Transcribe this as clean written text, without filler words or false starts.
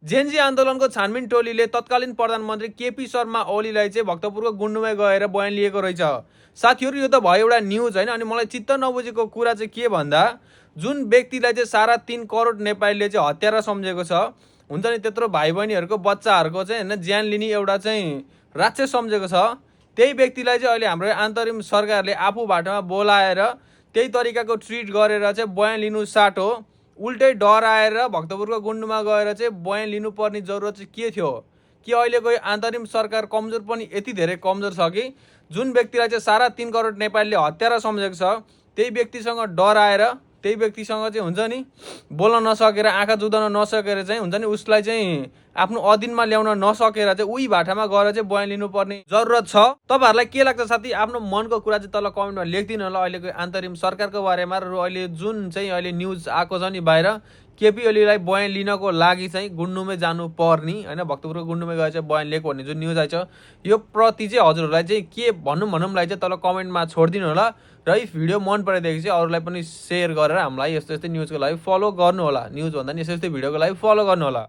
Gen Z आन्दोलनको छानबिन टोलीले तत्कालीन प्रधानमन्त्री केपी शर्मा ओलीलाई चाहिँ भक्तपुरको गुन्डुमै गएर बयान लिएको रहेछ। साथीहरू यो त भयो एउटा न्युज होइन। अनि मलाई चित्त नबुझेको कुरा चाहिँ के भन्दा जुन व्यक्तिलाई चाहिँ 3.5 करोड नेपालीले चाहिँ हत्यारा सम्झेको छ, हुन्छ नि त्यत्रो भाइ बहिनीहरूको बच्चाहरूको चाहिँ होइन ज्यान लिने एउटा चाहिँ राक्षस सम्झेको छ, त्यही व्यक्तिलाई चाहिँ अहिले हाम्रो अन्तरिम सरकारले आफू बाटोमा बोलाएर त्यही तरिकाको ट्रिट गरेर चाहिँ बयान लिनु साटो उल्टै डराएर भक्तपुरको गुन्डुमा गएर चाहिँ बयान लिनुपर्ने जरुरत चाहिँ के थियो? कि अहिलेको अन्तरिम सरकार कमजोर पनि यति धेरै कमजोर छ कि जुन व्यक्तिलाई चाहिँ 3.5 करोड नेपालीले हत्यारा सम्झेको छ त्यही व्यक्तिसँग डराएर त्यही व्यक्तिसँग चाहिँ हुन्छ नि बोल्न नसकेर आँखा जुदाउन नसकेर चाहिँ हुन्छ नि उसलाई चाहिँ आफ्नो अधीनमा ल्याउन नसकेर चाहिँ उही भाटामा गएर चाहिँ बयान लिनुपर्ने जरुरत छ। तपाईहरुलाई के लाग्छ साथी? आफ्नो मनको कुरा चाहिँ तल कमेन्टमा लेखिदिनु होला अहिलेको अन्तरिम सरकारको बारेमा र अहिले जुन चाहिँ अहिले न्युज आएको छ नि बाहिर केपी ओलीलाई बयान लिनको लागि चाहिँ गुन्डुमै जानु पर्ने हैन, भक्तपुरको गुन्डुमै गएर चाहिँ बयान लिएको भन्ने जुन न्युज आइछ यो प्रति चाहिँ हजुरहरूलाई चाहिँ के भन्नुलाई चाहिँ तल कमेन्टमा छोडिदिनु होला र यी भिडियो मन परेदेखि चाहिँ अरूलाई पनि शेयर गरेर हामीलाई यस्तो यस्तै न्युजको लागि फलो गर्नु होला। न्युज भन्दा नि यस्तो यस्तै भिडियोको लागि फलो गर्नु होला।